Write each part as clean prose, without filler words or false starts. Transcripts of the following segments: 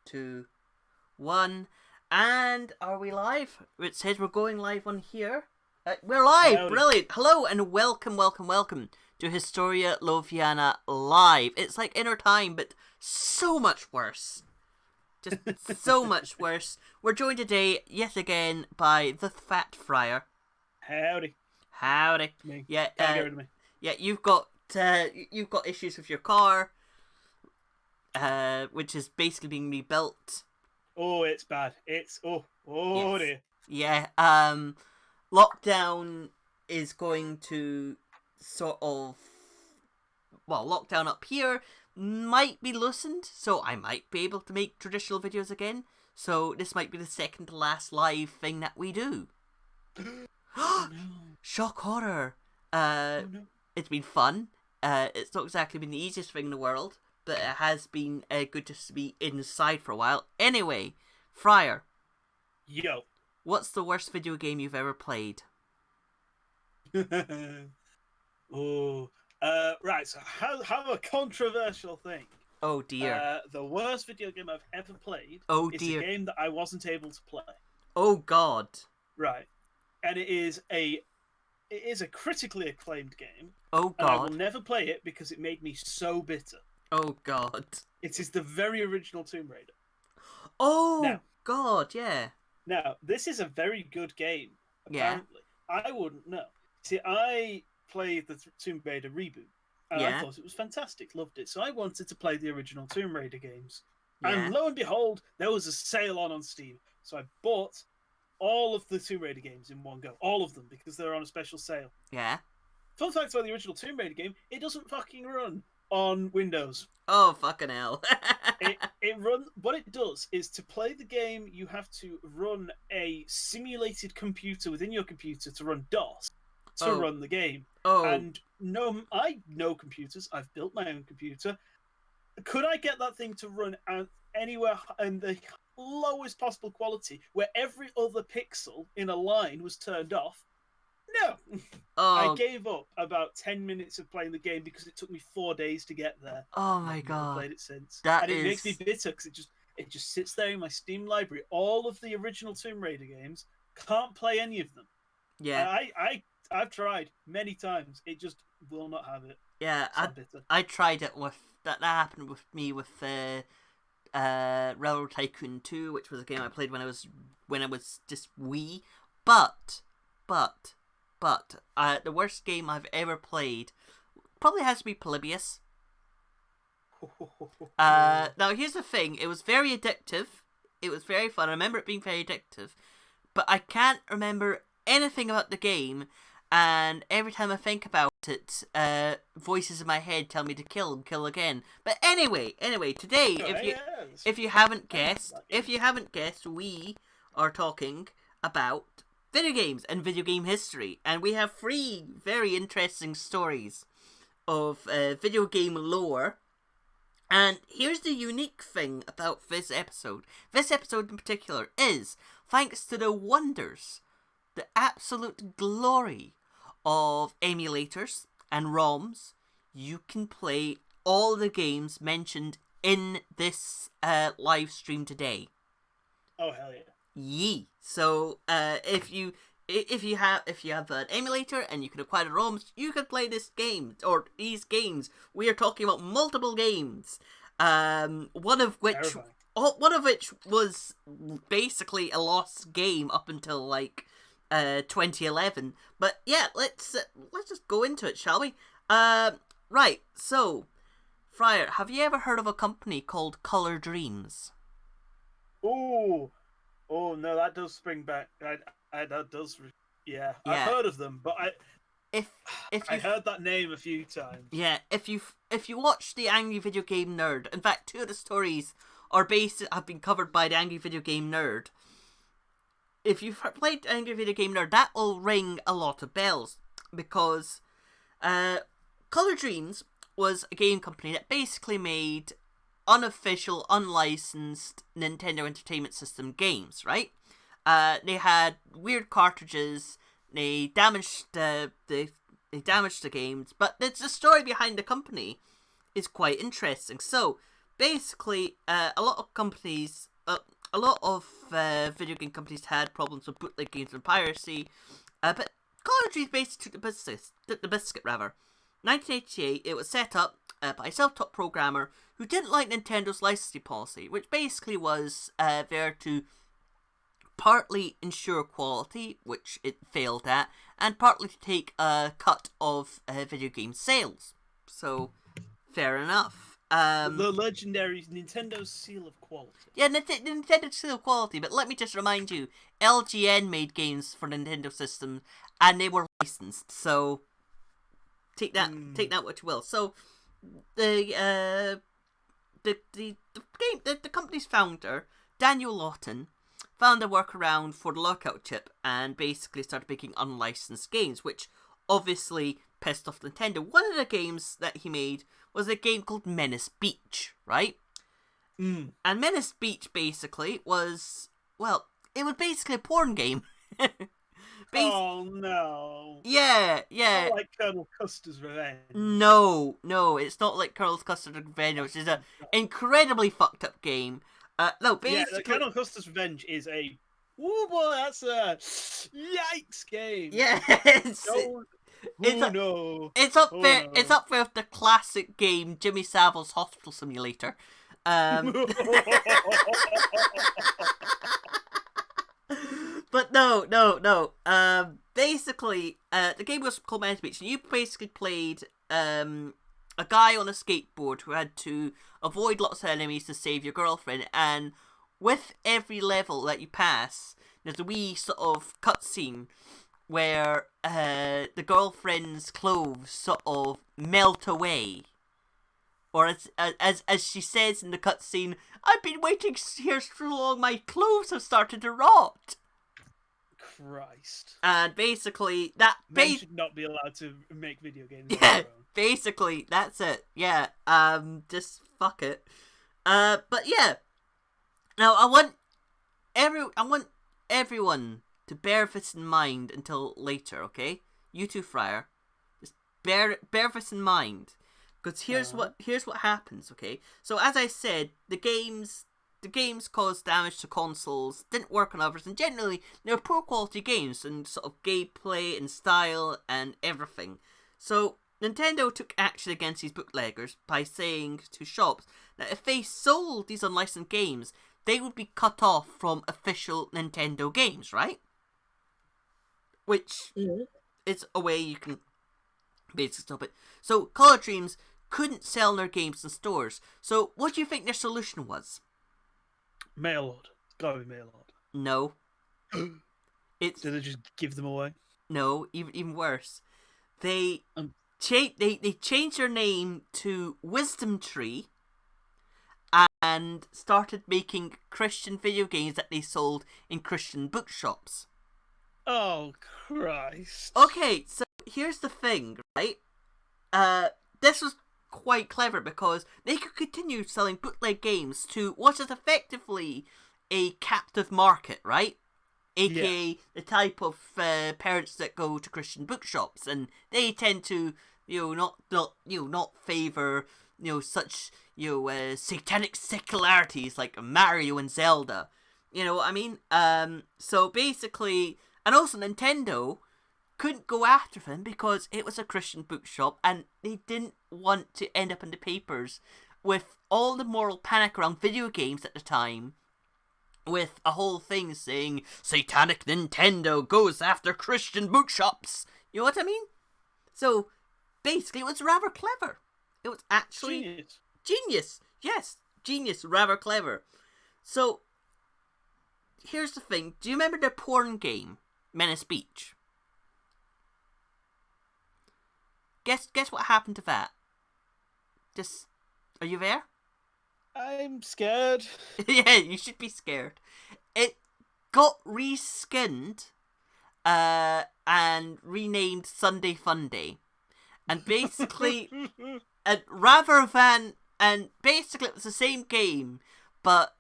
2, 1. And are we live? It says we're going live on here. We're live! Howdy. Brilliant! Hello and welcome to Historia Lothiana Live. It's like Inner Time, but so much worse. Just so much worse. We're joined today, yet again, by the Fat Frier. Howdy. Me. Yeah, Can't get rid of me. Yeah, you've got issues with your car, which is basically being rebuilt. Oh, it's bad. It's Yes. dear. Yeah. Lockdown is going to lockdown up here might be loosened, so I might be able to make traditional videos again. So this might be the second to last live thing that we do. Oh, no. Shock horror. Oh, no. It's been fun. It's not exactly been the easiest thing in the world, but it has been good just to be inside for a while. Anyway, Frier, Yo. what's the worst video game you've ever played? Right, so how a controversial thing. Oh dear. The worst video game I've ever played is dear. a game that I wasn't able to play. Oh god. Right. And it is a critically acclaimed game. Oh And I will god. never play it because it made me so bitter. Oh god. It is the very original Tomb Raider. Oh Now- god, yeah. Now, this is a very good game, Yeah. apparently. I wouldn't know. See, I played the Tomb Raider reboot, and Yeah. I thought it was fantastic, loved it. So I wanted to play the original Tomb Raider games. Yeah. And lo and behold, there was a sale on Steam. So I bought all of the Tomb Raider games in one go. All of them, because they're on a special sale. Yeah. Fun fact about the original Tomb Raider game, it doesn't fucking run on Windows. Oh fucking hell. It runs. What it does is to play the game, you have to run a simulated computer within your computer to run DOS to Oh. run the game. Oh. And no, I know computers. I've built my own computer. Could I get that thing to run anywhere in the lowest possible quality, where every other pixel in a line was turned off? No. Oh. I gave up about 10 minutes of playing the game because it took me 4 days to get there. Oh my I've never god. played it since. That And it makes me is- bitter because it just sits there in my Steam library. All of the original Tomb Raider games, can't play any of them. Yeah. I've tried many times. It just will not have it. Yeah. So bitter. I tried it with that happened with me with Railroad Tycoon 2, which was a game I played when I was just wee. But the worst game I've ever played probably has to be Polybius. Now here's the thing, it was very addictive. It was very fun. I remember it being very addictive. But I can't remember anything about the game, and every time I think about it, voices in my head tell me to kill again. But anyway, today, if you haven't guessed, we are talking about video games and video game history, and we have 3 very interesting stories of video game lore. And here's the unique thing about this episode. This episode in particular is, thanks to the wonders, the absolute glory of emulators and ROMs, you can play all the games mentioned in this live stream today. Oh hell yeah! Yee. So if you have an emulator and you can acquire the ROMs, you can play this game or these games. We are talking about multiple games. One of which was basically a lost game up until 2011. But yeah, let's just go into it, shall we? Right. So, Frier, have you ever heard of a company called Color Dreams? Oh no, that does spring back. That does. Yeah, I've heard of them, but If I heard that name a few times. Yeah, if you watch the Angry Video Game Nerd, in fact, 2 of the stories have been covered by the Angry Video Game Nerd. If you've played Angry Video Game Nerd, that will ring a lot of bells, because Color Dreams was a game company that basically made unofficial, unlicensed Nintendo Entertainment System games, right? They had weird cartridges. They damaged the games, but the story behind the company is quite interesting. So basically, a lot of companies, a lot of video game companies had problems with bootleg games and piracy, but Call of Duty basically took the biscuit rather. 1988, it was set up by a self-taught programmer who didn't like Nintendo's licensing policy, which basically was there to partly ensure quality, which it failed at, and partly to take a cut of video game sales. So, fair enough. The legendary Nintendo seal of quality. Yeah, Nintendo seal of quality, but let me just remind you, LGN made games for Nintendo system, and they were licensed, so take that what you will. So, the company's founder, Daniel Lawton, found a workaround for the lockout chip and basically started making unlicensed games, which obviously pissed off Nintendo. One of the games that he made was a game called Menace Beach, right? And Menace Beach basically was, well, it was basically a porn game. Oh no. Yeah. Not like Colonel Custer's Revenge. No, it's not like Colonel Custer's Revenge, which is an incredibly fucked up game. No, basically... Yeah, Colonel Custer's Revenge is a... Oh boy, that's a... Yikes game. Yeah, It's up there with the classic game Jimmy Savile's Hospital Simulator. But no. Basically, the game was called Menace Beach, and you basically played a guy on a skateboard who had to avoid lots of enemies to save your girlfriend, and with every level that you pass, there's a wee sort of cutscene where the girlfriend's clothes sort of melt away. Or as she says in the cutscene, I've been waiting here so long, my clothes have started to rot. Christ. And basically, that... Men should not be allowed to make video games on Yeah, their own. basically, that's it. Yeah, just fuck it. But yeah. Now, I want everyone to bear this in mind until later, okay? You too, Frier. Just bear this in mind. Because here's what happens, okay? So as I said, the games caused damage to consoles, didn't work on others, and generally they were poor quality games and sort of gameplay and style and everything. So Nintendo took action against these bootleggers by saying to shops that if they sold these unlicensed games, they would be cut off from official Nintendo games, right? Which is a way you can basically stop it. So Call of Dreams couldn't sell their games in stores. So what do you think their solution was? Mail order. It's gotta be mail order. No. Did they just give them away? No, even worse. They changed their name to Wisdom Tree and started making Christian video games that they sold in Christian bookshops. Oh, Christ. Okay, so here's the thing, right? This was quite clever because they could continue selling bootleg games to what is effectively a captive market, right? AKA the type of parents that go to Christian bookshops, and they tend to, not favor, such, satanic secularities like Mario and Zelda. You know what I mean? So basically, and also Nintendo couldn't go after them because it was a Christian bookshop and they didn't want to end up in the papers with all the moral panic around video games at the time, with a whole thing saying Satanic Nintendo goes after Christian bookshops. You know what I mean? So basically it was rather clever. It was actually genius. Yes, genius, rather clever. So here's the thing. Do you remember the porn game Menace Beach? Guess what happened to that? Are you there? I'm scared. Yeah, you should be scared. It got reskinned and renamed Sunday Funday. And basically, basically it was the same game, but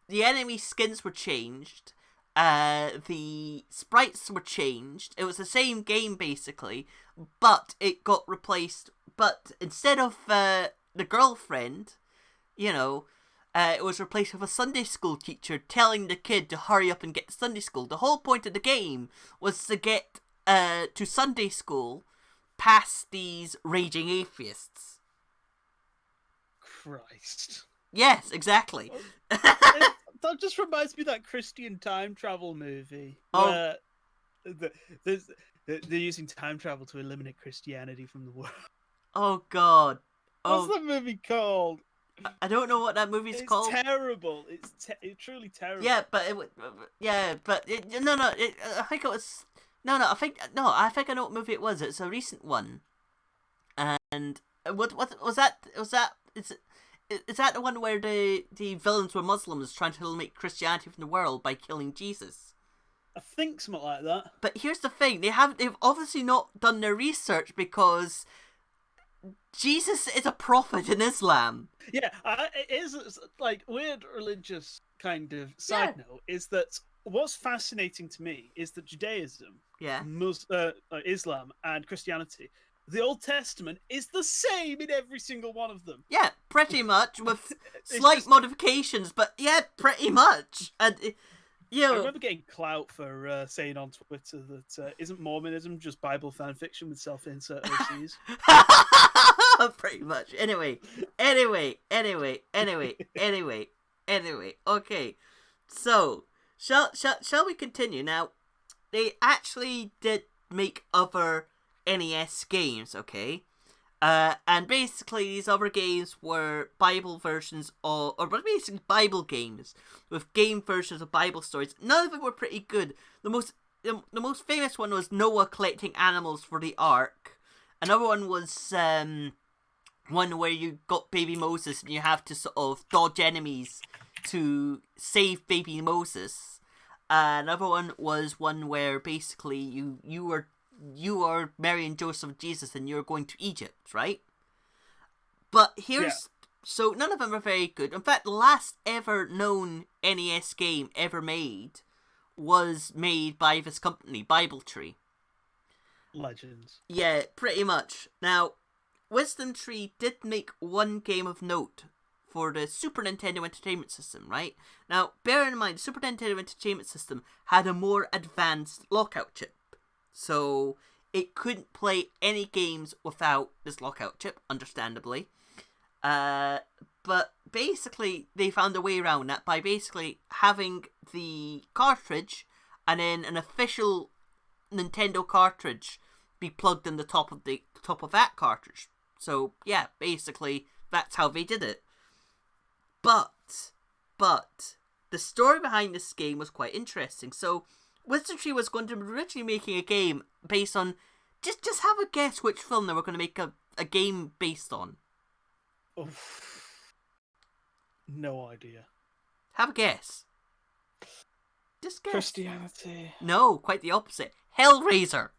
the enemy skins were changed. The sprites were changed. It was the same game basically, but it got replaced. But instead of the girlfriend, you know, it was replaced with a Sunday school teacher telling the kid to hurry up and get to Sunday school. The whole point of the game was to get to Sunday school past these raging atheists. Christ. Yes, exactly. That just reminds me of that Christian time travel movie. Oh. They're using time travel to eliminate Christianity from the world. Oh, God. What's that movie called? I don't know what that movie's called. It's terrible. It's truly terrible. Yeah, but I think it was I think I know what movie it was. It's a recent one, and what was that? Is that the one where the villains were Muslims trying to eliminate Christianity from the world by killing Jesus? I think something like that. But here's the thing: they've obviously not done their research, because Jesus is a prophet in Islam. Yeah, it is like weird religious kind of side note is that what's fascinating to me is that Judaism, Islam, and Christianity, the Old Testament is the same in every single one of them. Yeah, pretty much, with slight modifications, but yeah, pretty much. And I remember getting clout for saying on Twitter that isn't Mormonism just Bible fan fiction with self-insert OCs? Pretty much. Anyway. Okay. So, shall we continue? Now, they actually did make other NES games, okay? And basically these other games were Bible versions or basically Bible games with game versions of Bible stories. None of them were pretty good. The most famous one was Noah collecting animals for the Ark. Another one was one where you got baby Moses and you have to sort of dodge enemies to save baby Moses. Another one was one where basically you are Mary and Joseph and Jesus and you're going to Egypt, right? But so none of them are very good. In fact, the last ever known NES game ever made was made by this company, Bible Tree. Legends. Yeah, pretty much. Now, Wisdom Tree did make one game of note for the Super Nintendo Entertainment System, right? Now, bear in mind, the Super Nintendo Entertainment System had a more advanced lockout chip. So, it couldn't play any games without this lockout chip, understandably. But basically, they found a way around that by basically having the cartridge and then an official Nintendo cartridge be plugged in the top of that cartridge. So, yeah, basically, that's how they did it. But, the story behind this game was quite interesting. So, Wisdom Tree was going to be originally making a game based on... Just have a guess which film they were going to make a game based on. Oof. No idea. Have a guess. Just guess. Christianity. No, quite the opposite. Hellraiser.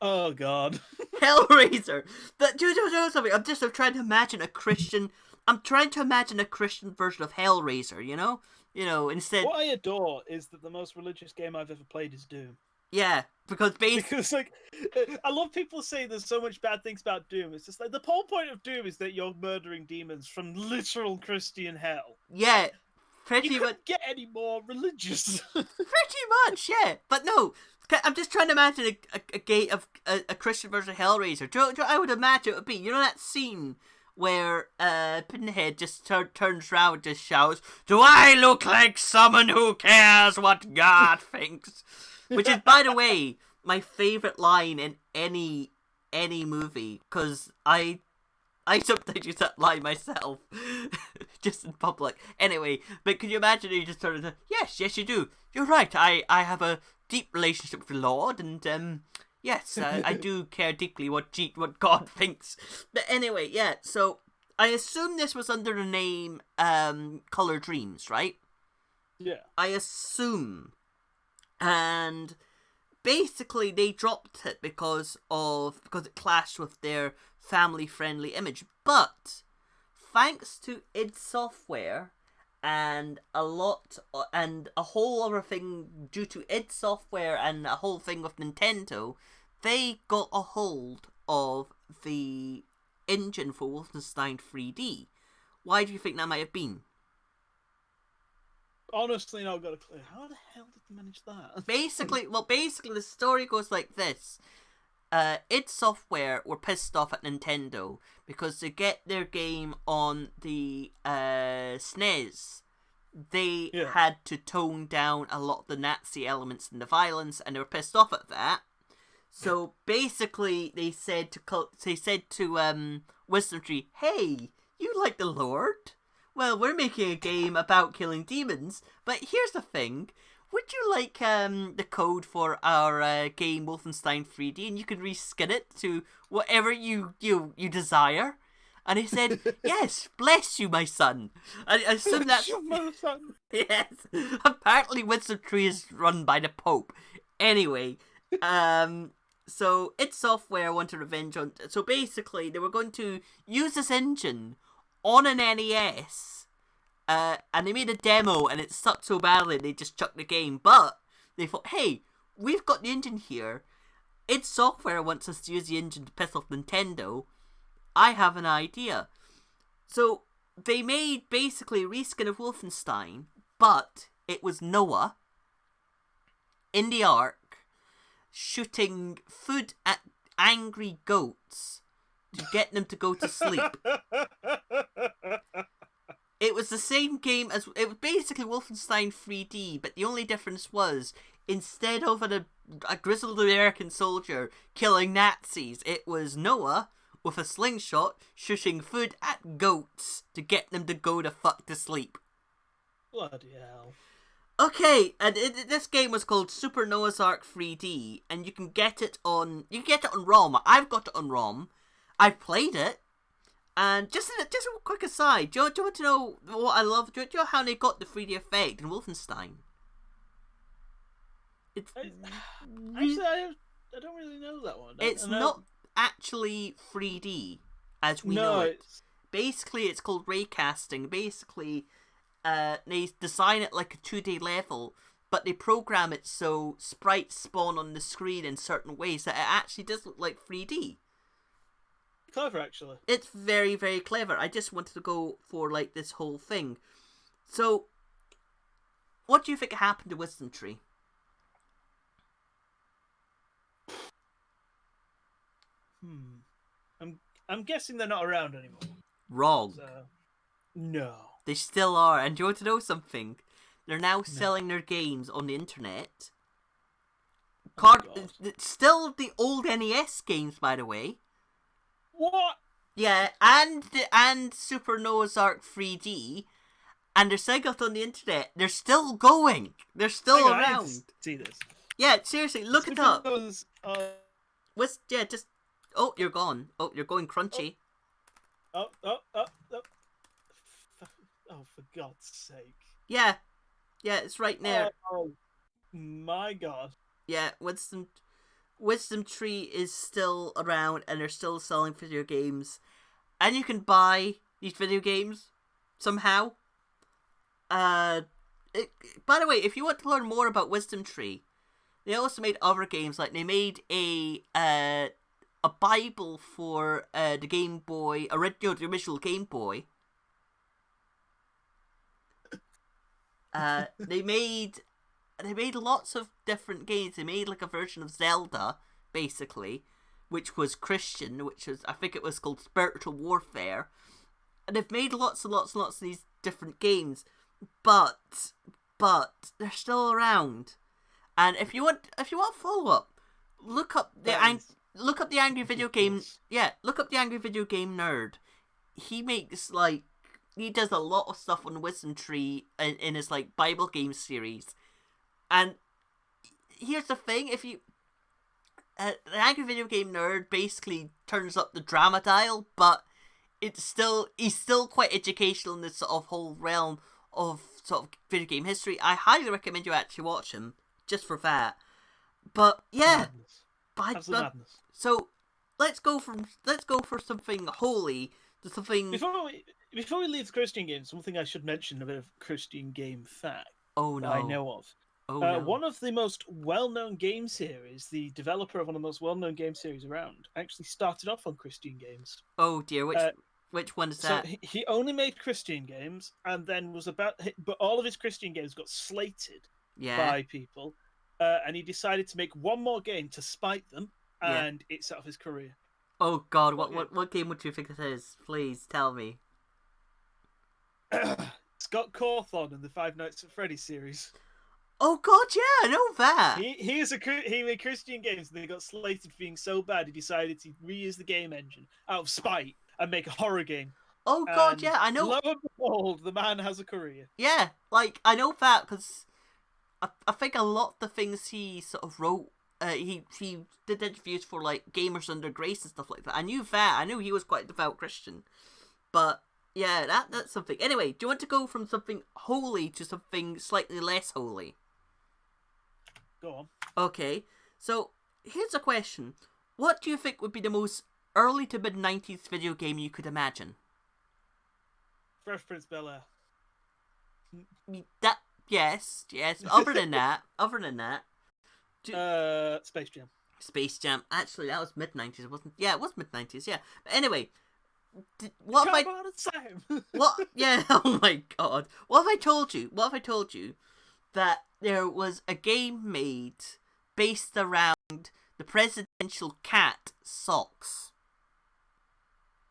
Oh, God. Hellraiser. But do you know something? I'm trying to imagine a Christian... I'm trying to imagine a Christian version of Hellraiser, you know? You know, instead... What I adore is that the most religious game I've ever played is Doom. Yeah, because like, I love people say there's so much bad things about Doom. It's just like, the whole point of Doom is that you're murdering demons from literal Christian hell. Yeah, pretty you much. Couldn't get any more religious. Pretty much, yeah. But no, I'm just trying to imagine a Christian version of Hellraiser. Do you know I would imagine it would be? You know that scene where Pinhead just turns around and just shouts, "Do I look like someone who cares what God thinks?" Which is, by the way, my favourite line in any movie, because I sometimes use that line myself, just in public. Anyway, but can you imagine you just turn to, yes, you do. You're right, I have a deep relationship with the Lord, and yes, I do care deeply what God thinks. But anyway, yeah, so I assume this was under the name Color Dreams, right? Yeah. I assume. And basically they dropped it because it clashed with their family-friendly image. But thanks to id Software and a whole other thing due to id Software and a whole thing with Nintendo, they got a hold of the engine for Wolfenstein 3D, Why do you think that might have been? Honestly, not got a clue. How the hell did they manage that? Basically, the story goes like this. id Software were pissed off at Nintendo because to get their game on the SNES, they had to tone down a lot of the Nazi elements and the violence, and they were pissed off at that. So basically, they said to Wisdom Tree, "Hey, you like the Lord? Well, we're making a game about killing demons, but here's the thing. Would you like the code for our game Wolfenstein 3D, and you can reskin it to whatever you desire?" And he said, "Yes, bless you, my son." I assume that's... my son. Yes. Apparently Wisdom Tree is run by the Pope. Anyway, so id Software wanted revenge on... So basically, they were going to use this engine on an NES, and they made a demo, and it sucked so badly they just chucked the game. But they thought, hey, we've got the engine here. id Software wants us to use the engine to piss off Nintendo. I have an idea. So they made basically a reskin of Wolfenstein, but it was Noah in the Ark shooting food at angry goats to get them to go to sleep. It was the same game as... It was basically Wolfenstein 3D, but the only difference was, instead of a grizzled American soldier killing Nazis, it was Noah with a slingshot shooting food at goats to get them to go the fuck to sleep. Bloody hell. Okay, and this game was called Super Noah's Ark 3D, and you can get it on... You can get it on ROM. I've got it on ROM. I've played it. And just a quick aside, do you want to know what I love? Do you know how they got the 3D effect in Wolfenstein? It's Actually, I don't really know that one. It's not actually 3D as we know it. Basically, it's called raycasting. Basically, they design it like a 2D level, but they program it so sprites spawn on the screen in certain ways that it actually does look like 3D. Clever, actually. It's very, very clever. I just wanted to go for like this whole thing. So, what do you think happened to Wisdom Tree? I'm guessing they're not around anymore. Wrong. So, no. They still are. And do you want to know something? They're now selling their games on the internet. Still the old NES games, by the way. What? Yeah, and Super Noah's Ark 3D, and they're selling it on the internet. They're still going. They're still around. I need to see this. Yeah, seriously, look it up. Just... Oh, you're gone. Oh, you're going crunchy. Oh, for God's sake. Yeah, it's right there. Oh, my God. Yeah, Wisdom Tree is still around, and they're still selling video games, and you can buy these video games somehow. By the way, if you want to learn more about Wisdom Tree, they also made other games. Like they made a Bible for the Game Boy, the original Game Boy. They made lots of different games. They made like a version of Zelda, basically, which was Christian, I think it was called Spiritual Warfare. And they've made lots and lots and lots of these different games, but they're still around. And if you want follow up, look up the Angry Video Game. Yeah, look up the Angry Video Game Nerd. He does a lot of stuff on Wisdom Tree in his like Bible game series. And here's the thing: if you the Angry Video Game Nerd basically turns up the drama dial, but he's still quite educational in this sort of whole realm of sort of video game history. I highly recommend you actually watch him just for that. But yeah, madness. So let's go for something holy to something. Before we leave the Christian games, one thing I should mention, a bit of Christian game fact. Oh no! I know of. No. One of the most well-known game series, the developer of one of the most well-known game series around, actually started off on Christian games. Oh dear, which Which one is So that? he only made Christian games, and then but all of his Christian games got slated Yeah, by people, and he decided to make one more game to spite them, yeah. and it set off his career. Oh God, What game? what game would you think it is? Please tell me. Scott Cawthon and the Five Nights at Freddy's series. Oh God, yeah, I know that. He made Christian games, and they got slated for being so bad he decided to reuse the game engine out of spite and make a horror game. Oh God, And yeah, I know. lo and behold, the man has a career. Yeah, like I know that because I think a lot of the things he sort of wrote. He did interviews for like Gamers Under Grace and stuff like that. I knew that. I knew he was quite a devout Christian. But yeah, that's something. Anyway, do you want to go from something holy to something slightly less holy? Go on. Okay, so here's a question. What do you think would be the most early to mid-90s video game you could imagine? Fresh Prince Bel-Air. That yes. Other than that, Space Jam. Space Jam. Actually, that was mid-90s, wasn't? Yeah, it was mid-90s. Yeah. But anyway, what Come if I? on, Sam. What? Yeah. Oh my God. What if I told you? What if I told you that there was a game made based around the presidential cat Socks?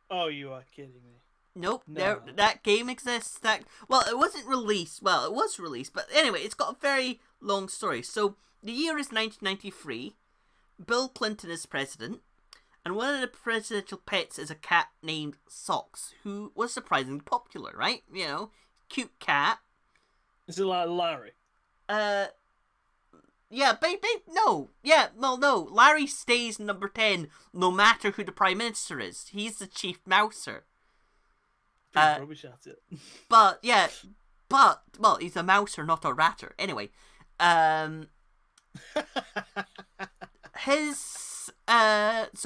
Oh, you are kidding me. Nope, No. that game exists. Well, it wasn't released. Well, it was released, but anyway, it's got a very long story. So the year is 1993. Bill Clinton is president, and one of the presidential pets is a cat named Socks, who was surprisingly popular. Right? You know, cute cat. Is it like Larry? Yeah, no. Yeah, well, no. Larry stays number 10 no matter who the Prime Minister is. He's the chief mouser. Pretty rubbish at it. But, yeah. Well, he's a mouser, not a ratter. Anyway. So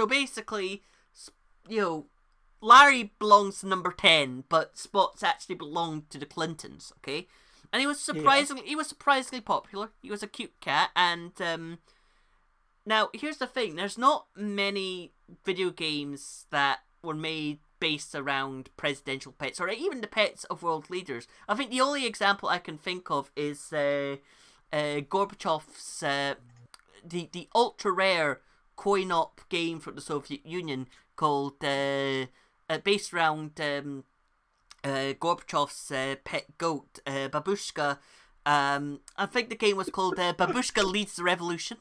basically, you know, Larry belongs to number 10, but Spots actually belonged to the Clintons, okay? And he was surprisingly popular. He was a cute cat, and now here's the thing: there's not many video games that were made based around presidential pets, or even the pets of world leaders. I think the only example I can think of is Gorbachev's the ultra rare coin-op game from the Soviet Union called based around Gorbachev's pet goat, Babushka. I think the game was called Babushka Leads the Revolution.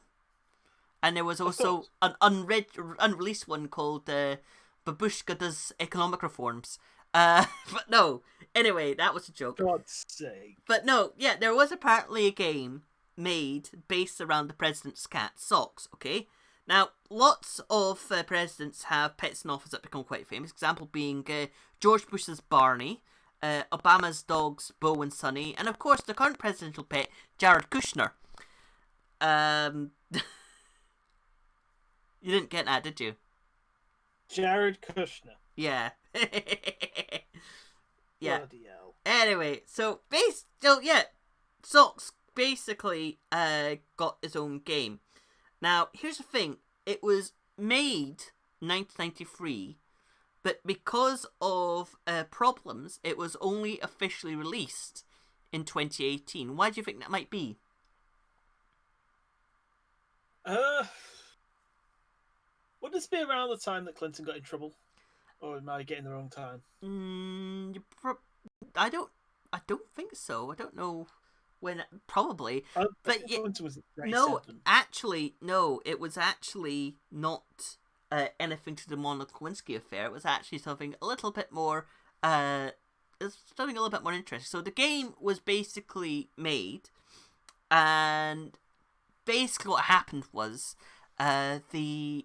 And there was also an unreleased one called Babushka Does Economic Reforms. But no, anyway, that was a joke. God's sake. But no, yeah, there was apparently a game made based around the president's cat, Socks, okay? Now, lots of presidents have pets in office that become quite famous. Example being George Bush's Barney, Obama's dogs Bo and Sonny, and of course the current presidential pet, Jared Kushner. You didn't get that, did you? Jared Kushner. Yeah. Yeah. Bloody hell. Anyway, Socks basically got his own game. Now, here's the thing. It was made 1993, but because of problems, it was only officially released in 2018. Why do you think that might be? Would this be around the time that Clinton got in trouble? Or am I getting the wrong time? I don't think so. I don't know when. Probably, but Clinton was no. Actually, no. It was actually not anything to the Monica Lewinsky affair. It was actually something a little bit more. Something a little bit more interesting. So the game was basically made, and basically what happened was the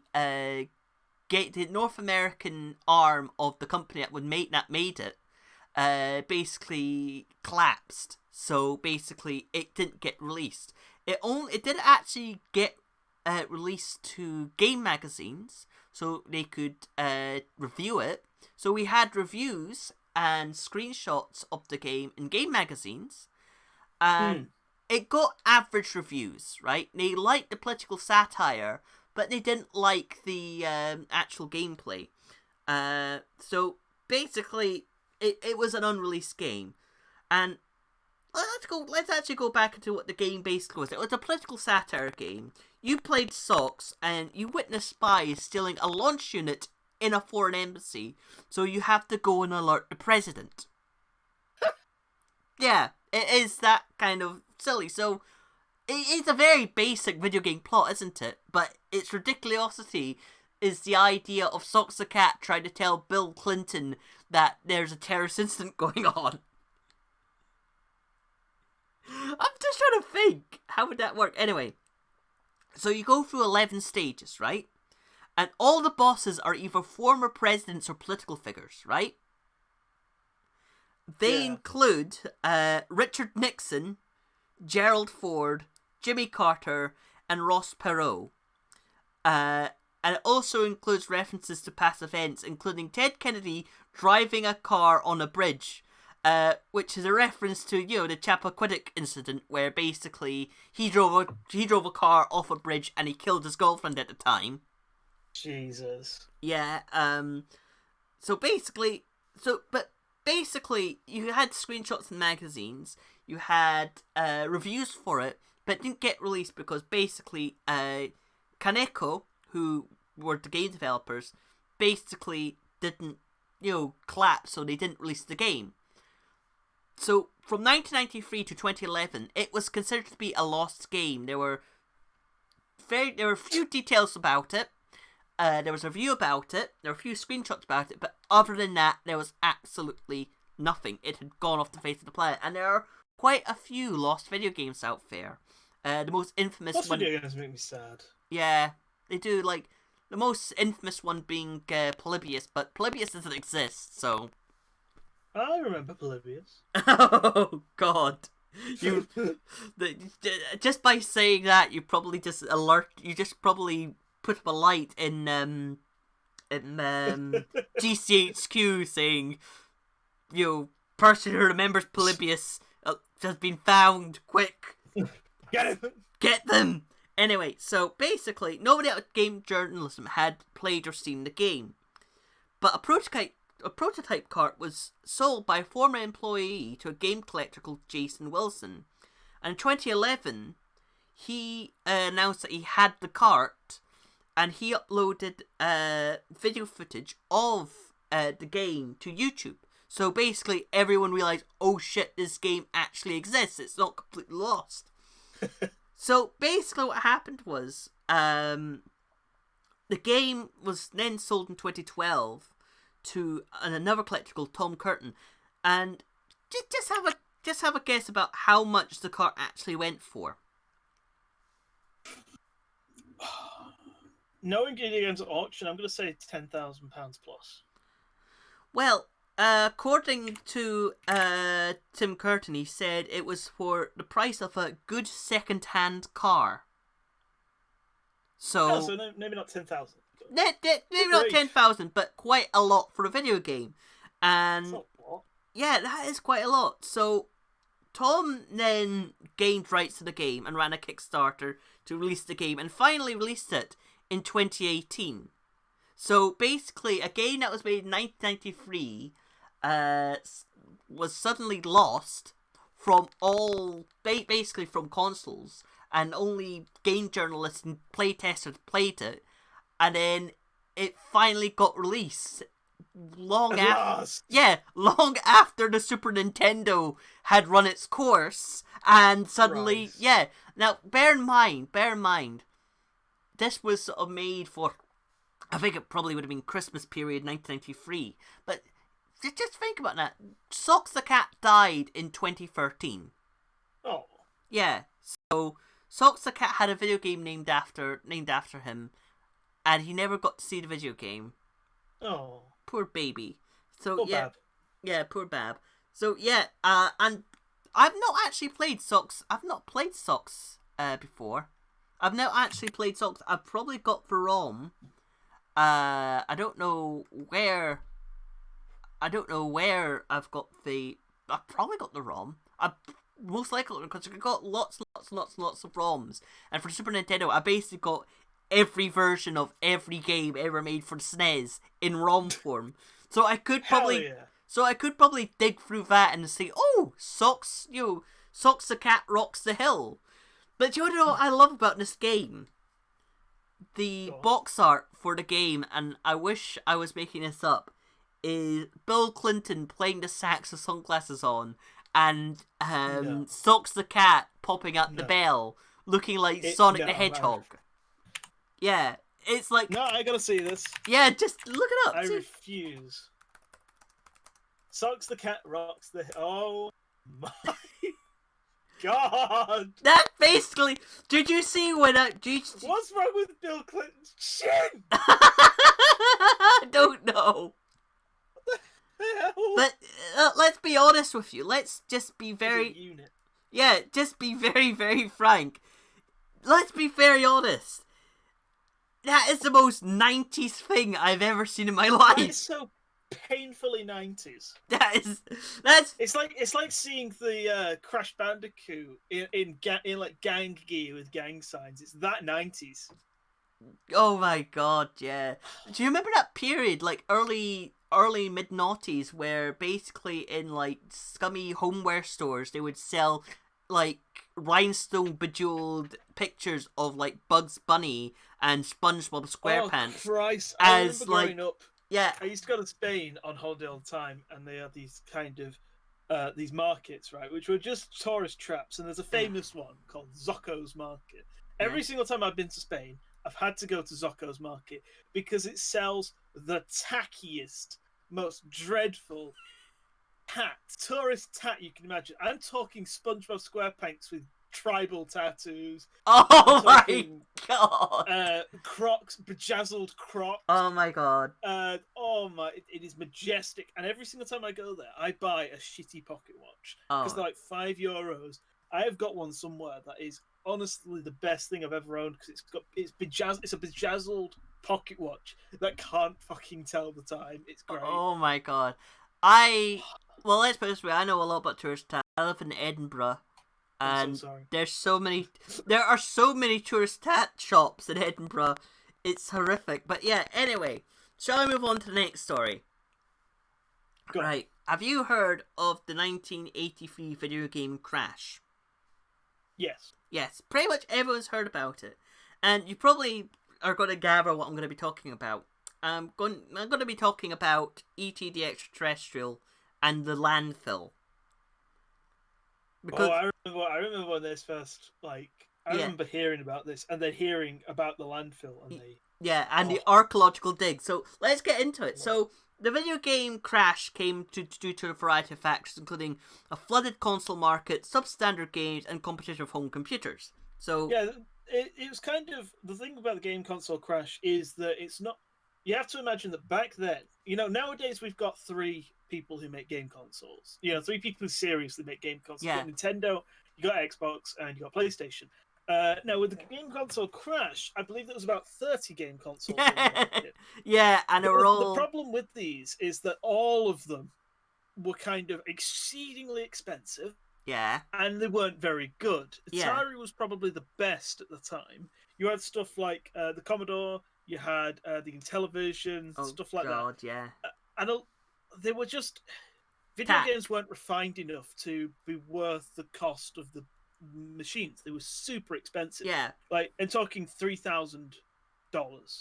North American arm of the company that made it basically collapsed. So basically, it didn't get released. It did actually get released to game magazines, so they could review it. So we had reviews and screenshots of the game in game magazines, and it got average reviews. Right? They liked the political satire, but they didn't like the actual gameplay. So basically, it was an unreleased game. And let's actually go back into what the game basically was. It was a political satire game. You played Socks, and you witnessed spies stealing a launch unit in a foreign embassy, so you have to go and alert the president. Yeah, it is that kind of silly. So, it's a very basic video game plot, isn't it? But its ridiculosity is the idea of Socks the Cat trying to tell Bill Clinton that there's a terrorist incident going on. I'm just trying to think, how would that work? Anyway, so you go through 11 stages, right? And all the bosses are either former presidents or political figures, right? They include Richard Nixon, Gerald Ford, Jimmy Carter, and Ross Perot. And it also includes references to past events, including Ted Kennedy driving a car on a bridge, which is a reference to, the Chappaquiddick incident, where basically he drove a car off a bridge and he killed his girlfriend at the time. Jesus. Yeah. But basically, you had screenshots in magazines. You had reviews for it, but it didn't get released because basically, Kaneko, who were the game developers, basically didn't, collapse, so they didn't release the game. So, from 1993 to 2011, it was considered to be a lost game. There were few details about it. There was a review about it. There were a few screenshots about it, but other than that, there was absolutely nothing. It had gone off the face of the planet, and there are quite a few lost video games out there. The most infamous Lost one. video games make me sad. Yeah, they do. Like the most infamous one being Polybius, but Polybius doesn't exist, so. I remember Polybius. Oh God! Just by saying that, you probably just probably put up a light in GCHQ saying, person who remembers Polybius has been found. Quick, get them. Anyway, so basically, nobody at Game Journalism had played or seen the game, but a prototype cart was sold by a former employee to a game collector called Jason Wilson. And in 2011, he announced that he had the cart, and he uploaded video footage of the game to YouTube. So basically, everyone realized, oh shit, this game actually exists. It's not completely lost. So basically what happened was, the game was then sold in 2012 to another collector called Tom Curtin, and just have a guess about how much the cart actually went for. Knowing video games at auction, I'm going to say £10,000 plus. Well, according to Tim Curtin, he said it was for the price of a good second-hand car. So maybe not 10,000. Maybe not 10,000, but quite a lot for a video game. And That's not a lot. Yeah, that is quite a lot. So Tom then gained rights to the game and ran a Kickstarter to release the game, and finally released it in 2018. So basically, a game that was made in 1993 was suddenly lost from basically from consoles, and only game journalists and playtesters played it. And then it finally got released long after the Super Nintendo had run its course, and suddenly, right. Now, bear in mind, this was sort of made for, I think it probably would have been Christmas period 1993, but just think about that. Socks the Cat died in 2013. Oh. Yeah, so Socks the Cat had a video game named after him, and he never got to see the video game. Oh. Poor baby. So Poor yeah. Bab. Yeah, poor Bab. So yeah, and I've not actually played Socks. I've not played Socks before. I've not actually played Socks. I've probably got the ROM. I don't know where I've got the. I've probably got the ROM. I most likely, because I've got lots of ROMs, and for Super Nintendo, I basically got every version of every game ever made for SNES in ROM form. So I could Hell probably, yeah. dig through that and say, oh, Socks, Socks the cat rocks the hill. But do you know what I love about this game? The Go on. box art for the game, and I wish I was making this up, is Bill Clinton playing the sax with sunglasses on, and No. Socks the cat popping out the No. bell, looking like Sonic no, the Hedgehog. Yeah, it's like... No, I gotta see this. Yeah, just look it up. I See? refuse. Socks the cat rocks the... Oh my god! That basically... Did you see when I... What's wrong with Bill Clinton's chin? I don't know. Hell? But let's be honest with you. Let's just be As a very... unit. Yeah, just be very, very frank. Let's be very honest. That is the most 90s thing I've ever seen in my That life. is so painfully 90s. That's... It's like seeing the Crash Bandicoot in like gang gear with gang signs. It's that 90s. Oh my god, yeah. Do you remember that period, like early mid-noughties, where basically in like scummy homeware stores they would sell like rhinestone bejeweled pictures of like Bugs Bunny and SpongeBob SquarePants? Oh Christ! as, I remember like- growing up. Yeah, I used to go to Spain on holiday all the time, and they had these kind of these markets, right, which were just tourist traps. And there's a famous one called Zocco's Market. Every single time I've been to Spain, I've had to go to Zocco's Market because it sells the tackiest, most dreadful tourist tat you can imagine. I'm talking SpongeBob SquarePants with tribal tattoos. oh I'm my talking, god. Crocs, bejazzled Crocs. Oh my god. Oh my, it is majestic. And every single time I go there, I buy a shitty pocket watch because Oh. they're like €5. I have got one somewhere that is honestly the best thing I've ever owned because it's a bejazzled pocket watch that can't fucking tell the time. It's great. Oh my god. Well, let's put it this way. I know a lot about tourist tat. I live in Edinburgh. I'm And so sorry. there are so many tourist tat shops in Edinburgh. It's horrific. But yeah, anyway, shall I move on to the next story? Go on. Right. Have you heard of the 1983 video game Crash? Yes. Yes, pretty much everyone's heard about it. And you probably are going to gather what I'm going to be talking about. I'm going to be talking about E.T. the Extraterrestrial and the landfill. Because I remember when this first, like, I Yeah. remember hearing about this and then hearing about the landfill and the archaeological dig. So let's get into it. So the video game Crash came due to a variety of factors, including a flooded console market, substandard games, and competitive home computers. So yeah, it was kind of the thing about the game console Crash is that it's not. You have to imagine that back then, nowadays we've got 3 people who make game consoles. 3 people who seriously make game consoles. Yeah. You got Nintendo, you got Xbox, and you got PlayStation. Now with the game console Crash, I believe there was about 30 game consoles on the market. yeah, and The problem with these is that all of them were kind of exceedingly expensive, yeah, and they weren't very good. Yeah. Atari was probably the best at the time. You had stuff like the Commodore, you had the Intellivision, stuff like God, yeah, that. And they were just... Video Tat. games weren't refined enough to be worth the cost of the machines. They were super expensive. yeah. Like, I'm talking $3,000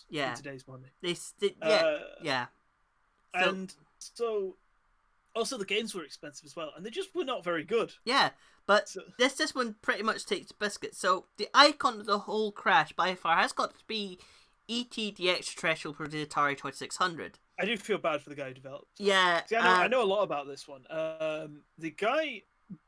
Yeah. in today's money. Yeah. So, And so... Also, the games were expensive as well, and they just were not very good. yeah, but So, this one pretty much takes biscuit. So the icon of the whole Crash by far has got to be E.T. the Extraterrestrial for the Atari 2600. I do feel bad for the guy who developed. Yeah, See, I know a lot about this one. The guy,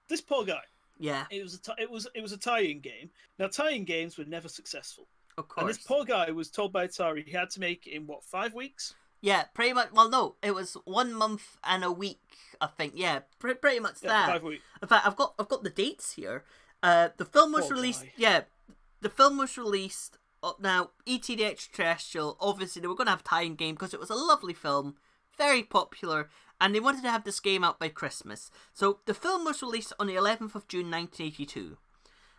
this poor guy. yeah, It was a tie-in game. Now, tie-in games were never successful, of and course. this poor guy was told by Atari he had to make it in 5 weeks. Yeah, pretty much. Well, no, it was 1 month and a week, I think. Yeah, pretty much Yeah, that. 5 weeks. In fact, I've got the dates here. The film was Poor released. guy. Yeah, the film was released. Now, E.T. the Extraterrestrial. Obviously, they were going to have a tie-in game because it was a lovely film, very popular, and they wanted to have this game out by Christmas. So the film was released on the 11th of June, 1982.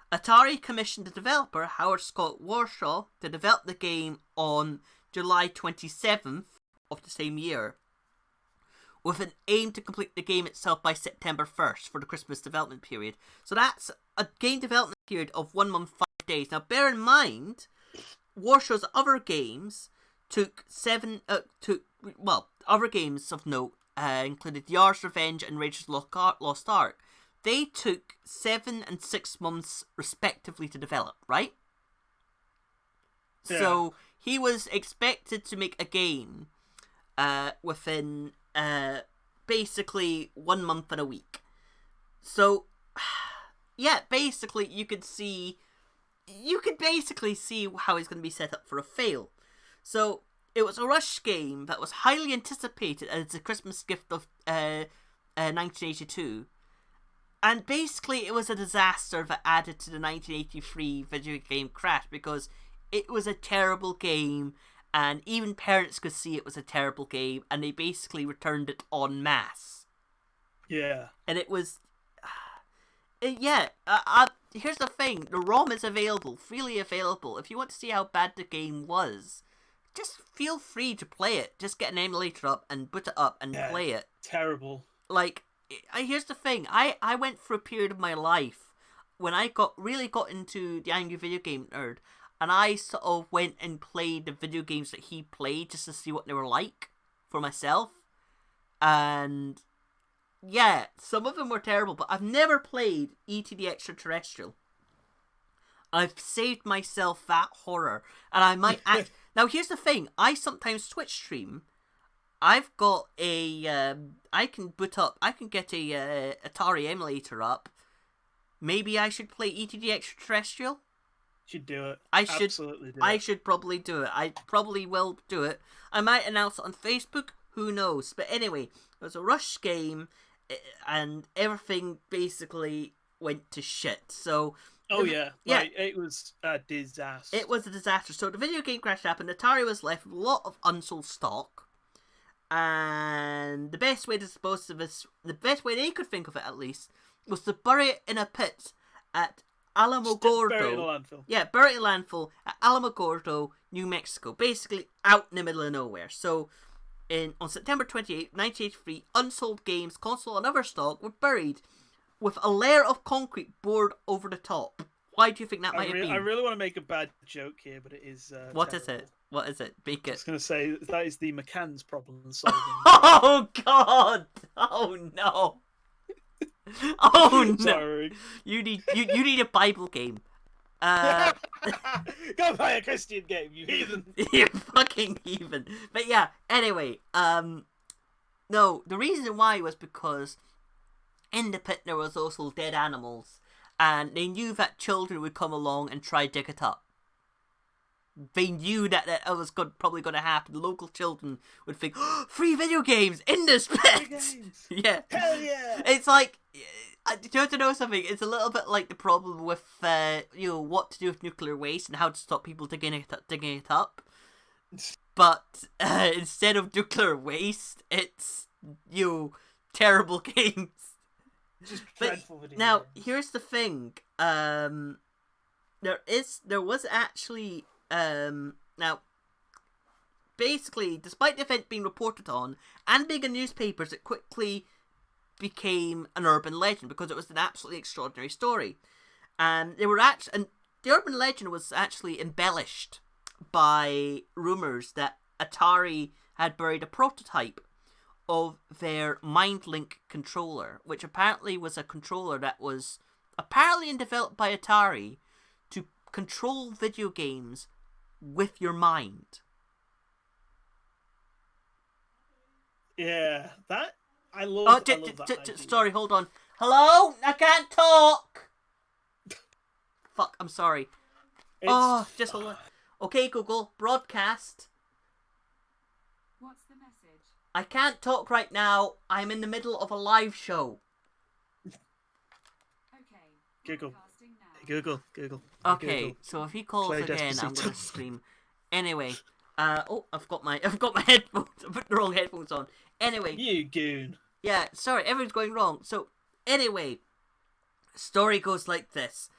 Atari commissioned the developer Howard Scott Warshaw to develop the game on July 27th of the same year. with an aim to complete the game itself by September 1st for the Christmas development period. So that's a game development period of 1 month, 5 days. Now, bear in mind, Warshaw's other games took other games of note included Yar's Revenge and Rage's Lost Ark. They took 7 and 6 months respectively to develop, right? Yeah. So he was expected to make a game within basically 1 month and a week. So yeah, basically you could basically see how he's going to be set up for a fail. So it was a rush game that was highly anticipated as a Christmas gift of 1982. And basically it was a disaster that added to the 1983 video game crash because it was a terrible game and even parents could see it was a terrible game and they basically returned it en masse. Yeah. And it was... here's the thing. The ROM is available, freely available. If you want to see how bad the game was, just feel free to play it. Just get an emulator up and boot it up and play it. Terrible. Like, here's the thing. I went through a period of my life when I really got into the Angry Video Game Nerd, and I sort of went and played the video games that he played just to see what they were like for myself. And yeah, some of them were terrible, but I've never played E.T. the Extraterrestrial. I've saved myself that horror, and I might act. Now, here's the thing. I sometimes Twitch stream. I've got a. I can get a Atari emulator up. Maybe I should play E.T. the Extraterrestrial. Should do it. Absolutely do it. I should probably do it. I probably will do it. I might announce it on Facebook. Who knows? But anyway, it was a rush game, and everything basically went to shit. So. Oh yeah. Right. It was a disaster. It was a disaster. So the video game crash happened. Atari was left with a lot of unsold stock. And the best way they could think of it at least, was to bury it in a pit at Alamogordo. Bury it in a landfill. Yeah, bury it in a landfill at Alamogordo, New Mexico. Basically out in the middle of nowhere. So on September 28, 1983, unsold games, console and other stock were buried with a layer of concrete poured over the top. Why do you think that might have been? I really want to make a bad joke here, but it is What terrible. is it? What is it? Make it. I was going to say, that is the McCann's problem solving. Oh, God! Oh, no! Oh, no! Sorry. You need a Bible game. Go play a Christian game, you heathen! You fucking heathen. But yeah, anyway, no, the reason why was because in the pit there was also dead animals, and they knew that children would come along and try to dig it up. They knew that was probably going to happen. The local children would think, oh, free video games in this pit! Yeah. Hell yeah! It's like, do you want to know something? It's a little bit like the problem with, what to do with nuclear waste and how to stop people digging it up. But instead of nuclear waste, it's, terrible games. Just dreadful video now, games. here's the thing. There was actually, now, basically, despite the event being reported on and being in newspapers, it quickly became an urban legend because it was an absolutely extraordinary story. And the urban legend was actually embellished by rumors that Atari had buried a prototype of their MindLink controller, which apparently was a controller that was apparently developed by Atari to control video games with your mind. Yeah, that I love. Sorry, hold on. Hello, I can't talk. Fuck, I'm sorry. Just hold on. Okay, Google, broadcast. What's the message? I can't talk right now. I'm in the middle of a live show. Okay. Google. Broadcasting now. Google. Okay, Google. so if he calls Play again, I'm Despacito. gonna scream. Anyway, I've got my headphones. I put the wrong headphones on. Anyway, You goon. yeah, sorry, everything's going wrong. So, anyway, story goes like this.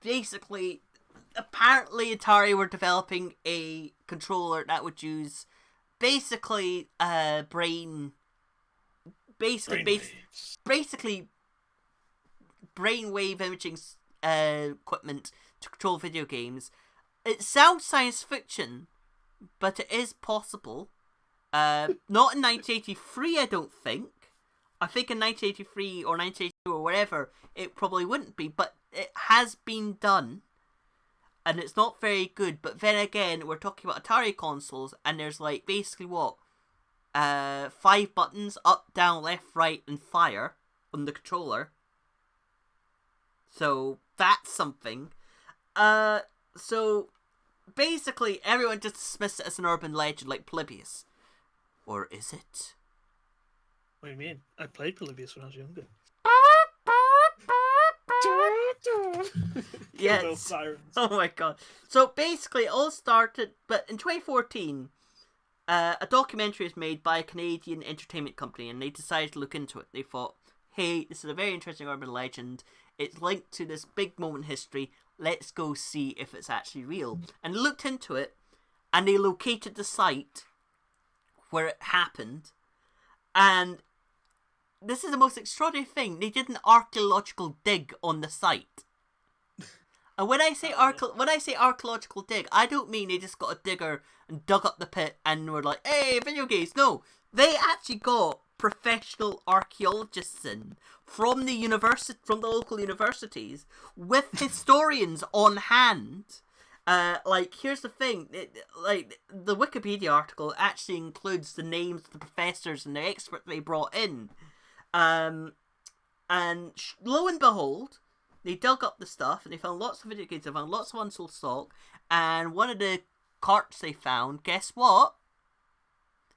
Basically, apparently Atari were developing a controller that would use basically brain basically brainwave imaging equipment to control video games. It sounds science fiction, but it is possible. Not in 1983, I don't think. I think in 1983 or 1982 or wherever, it probably wouldn't be, but it has been done. And it's not very good, but then again, we're talking about Atari consoles, and there's like, basically what? 5 buttons, up, down, left, right, and fire on the controller. So, that's something. So, basically, everyone just dismissed it as an urban legend like Polybius. Or is it? What do you mean? I played Polybius when I was younger. Yes. Oh my god. So basically, it all started, but in 2014, a documentary was made by a Canadian entertainment company, and they decided to look into it. They thought, hey, this is a very interesting urban legend. It's linked to this big moment in history. Let's go see if it's actually real. And they looked into it, and they located the site where it happened, and this is the most extraordinary thing. They did an archaeological dig on the site. And when I say archaeological dig, I don't mean they just got a digger and dug up the pit and were like, hey, video games. No, they actually got professional archaeologists in from the local universities with historians on hand. Here's the thing. The Wikipedia article actually includes the names of the professors and the experts they brought in. And lo and behold, they dug up the stuff and they found lots of video games, they found lots of unsold stock, and one of the carts they found, guess what?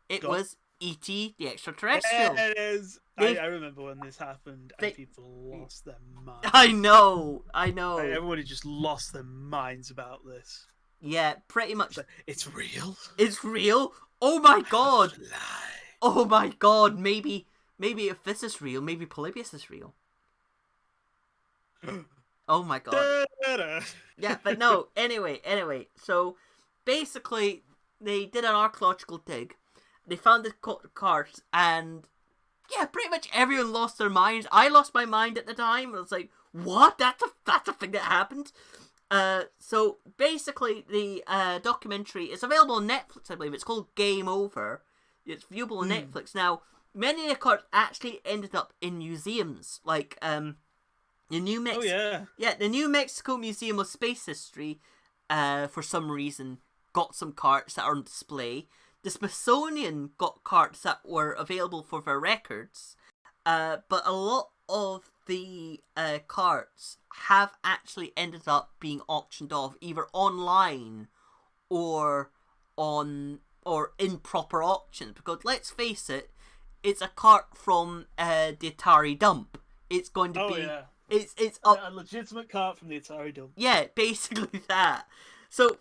It was E.T. the Extraterrestrial. Yeah, it is. I remember when this happened and people lost their minds. I know. Everybody just lost their minds about this. Yeah, pretty much. It's real? It's real? Oh my god. Oh my god, maybe if this is real, maybe Polybius is real. Oh my god. Yeah, but no, anyway, so basically they did an archaeological dig, they found the carts, and yeah, pretty much everyone lost their minds. I lost my mind at the time. I was like, what? That's a thing that happened? So basically the documentary is available on Netflix, I believe. It's called Game Over. It's viewable on Netflix. Now, many of the carts actually ended up in museums, like the New Mexico Museum of Space History, for some reason, got some carts that are on display. The Smithsonian got carts that were available for their records, but a lot of the carts have actually ended up being auctioned off, either online or in proper auctions. Because let's face it, it's a cart from the Atari dump. It's going to be. Yeah. It's a legitimate cart from the Atari dump. Yeah, basically that. So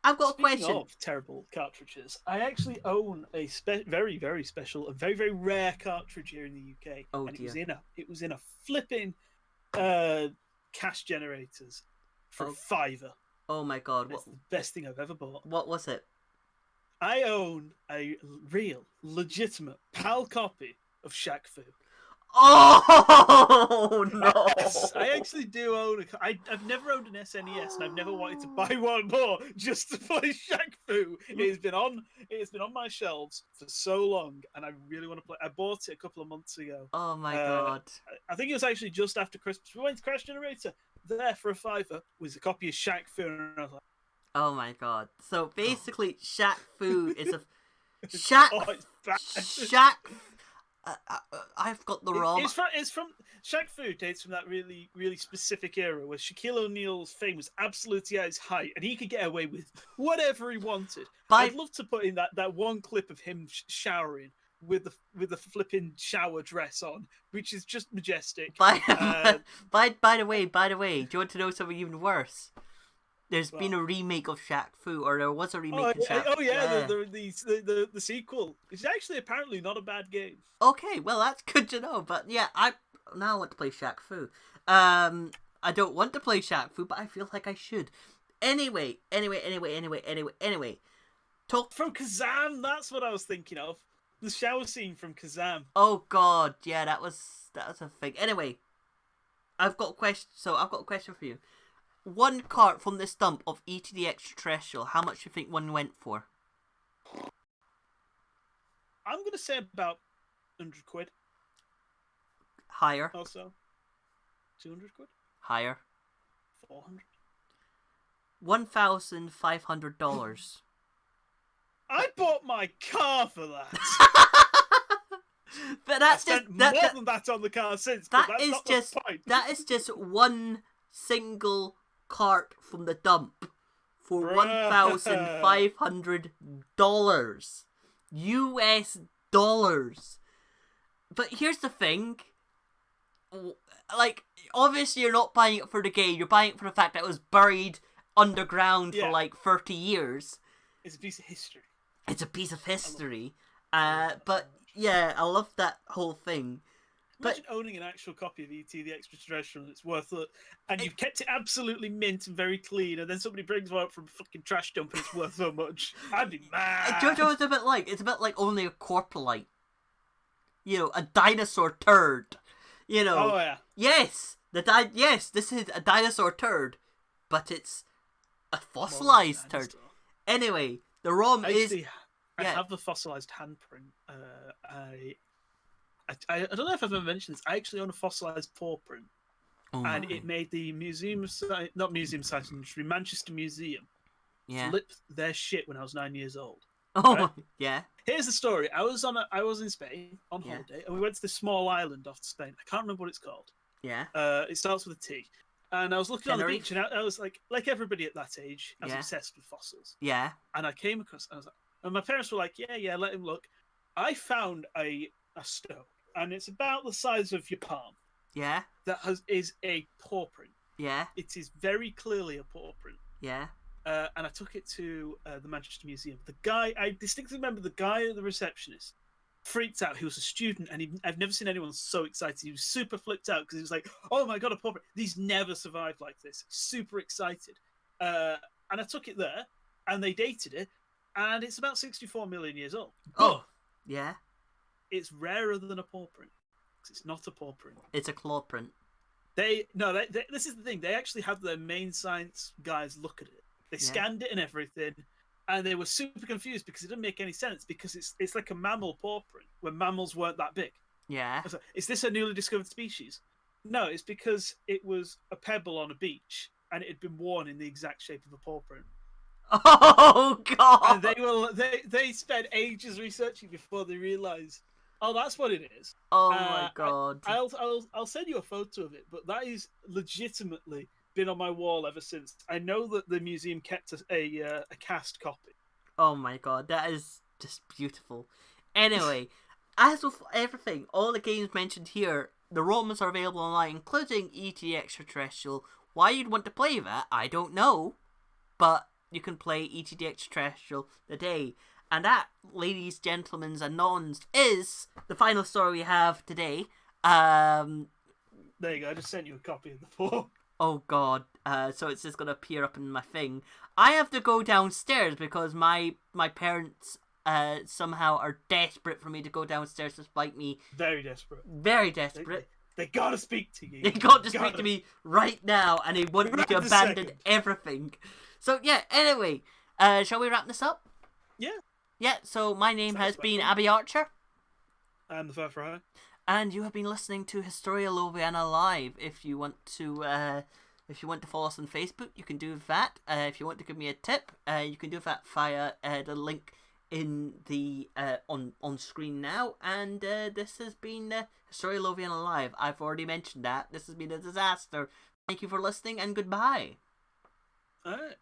I've got a question. Speaking of terrible cartridges, I actually own a very, very special and very, very rare cartridge here in the UK. Oh and dear. It was in a flipping cash generators for a £5. Oh my god! That's the best thing I've ever bought. What was it? I own a real, legitimate PAL copy of Shaq Fu. Oh no! Yes, I actually do own I've never owned an SNES, and I've never wanted to buy one more just to play Shaq Fu. It's been on my shelves for so long, and I really want to play. I bought it a couple of months ago. Oh my god! I think it was actually just after Christmas. We went to Crash Generator. There for a £5 was a copy of Shaq Fu, and I was like, oh my god! So basically, Shaq Fu is a Shaq. Oh, it's bad. Shaq. I've got the wrong. It's from Shaq Fu dates from that really, really specific era where Shaquille O'Neal's fame was absolutely at its height, and he could get away with whatever he wanted. I'd love to put in that one clip of him showering with the flipping shower dress on, which is just majestic. By the way, do you want to know something even worse? There's been a remake of Shaq Fu, or there was a remake of Shaq Fu. Oh yeah, the sequel. It's actually apparently not a bad game. Okay, well that's good to know. But yeah, I now want to play Shaq Fu. I don't want to play Shaq Fu, but I feel like I should. Anyway. Talk from Kazan. That's what I was thinking of. The shower scene from Kazam. Oh God, yeah, that was a thing. Anyway, I've got a question. So I've got a question for you. One cart from this dump of E.T. the Extraterrestrial, how much do you think one went for? I'm going to say about 100 quid. Higher. Also, 200 quid. Higher. 400. $1,500. I bought my car for that. But that's I just spent more than that on the car since. But that's not the point. That is just one single cart from the dump for $1,500 US dollars. But here's the thing, like, obviously you're not buying it for the game. You're buying it for the fact that it was buried underground for like 30 years. It's a piece of history. It's a piece of history. But yeah, I love that whole thing. Imagine owning an actual copy of E.T. the Extraterrestrial and it's worth it, and you've kept it absolutely mint and very clean, and then somebody brings one up from a fucking trash dump and it's worth so much. I'd be mad. Do you know what it's a bit like? It's a bit like owning a Corpulite. You know, a dinosaur turd. You know. Oh yeah. Yes, this is a dinosaur turd, but it's a fossilized turd. Anyway, the ROM is. I have the fossilized handprint. I don't know if I've ever mentioned this. I actually own a fossilized paw print, and it made the Manchester Museum flip their shit when I was 9 years old. Oh right? Yeah. Here's the story. I was in Spain on holiday, and we went to this small island off Spain. I can't remember what it's called. Yeah. It starts with a T. And I was looking on the beach, and I was like everybody at that age, I was obsessed with fossils. Yeah. And I came across, and my parents were like, yeah, let him look. I found a stone, and it's about the size of your palm. Yeah. That is a paw print. Yeah. It is very clearly a paw print. Yeah. And I took it to the Manchester Museum. The guy, I distinctly remember the guy, the receptionist, freaked out. He was a student, and I've never seen anyone so excited. He was super flipped out because he was like, "Oh my god, a paw print! These never survived like this." Super excited. And I took it there, and they dated it, and it's about 64 million years old. Oh, yeah. It's rarer than a paw print because it's not a paw print. It's a claw print. This is the thing. They actually had their main science guys look at it. They scanned it and everything, and they were super confused because it didn't make any sense because it's like a mammal paw print when mammals weren't that big. Yeah. So, is this a newly discovered species? No, it's because it was a pebble on a beach and it had been worn in the exact shape of a paw print. Oh god! And they spent ages researching before they realised, oh, that's what it is. Oh my god! I'll send you a photo of it, but that is legitimately been on my wall ever since. I know that the museum kept a cast copy. Oh my god, that is just beautiful. Anyway, as with everything, all the games mentioned here, the ROMs are available online, including E.T. Extraterrestrial. Why you'd want to play that, I don't know, but you can play E.T. Extraterrestrial today. And that, ladies, gentlemen, and nons, is the final story we have today. There you go. I just sent you a copy of the form. Oh god, so it's just gonna appear up in my thing. I have to go downstairs because my parents somehow are desperate for me to go downstairs despite me. Very desperate. Very desperate. They gotta speak to you. They got to speak to me right now, and they want me to abandon everything. So yeah, anyway, shall we wrap this up? Yeah. Yeah, so my name has been Abby Archer. I'm the Fat Frier. And you have been listening to Historia Lothiana Live. If you want to follow us on Facebook, you can do that. If you want to give me a tip, you can do that via the link in the on screen now. And this has been Historia Lothiana Live. I've already mentioned that. This has been a disaster. Thank you for listening, and goodbye. All right.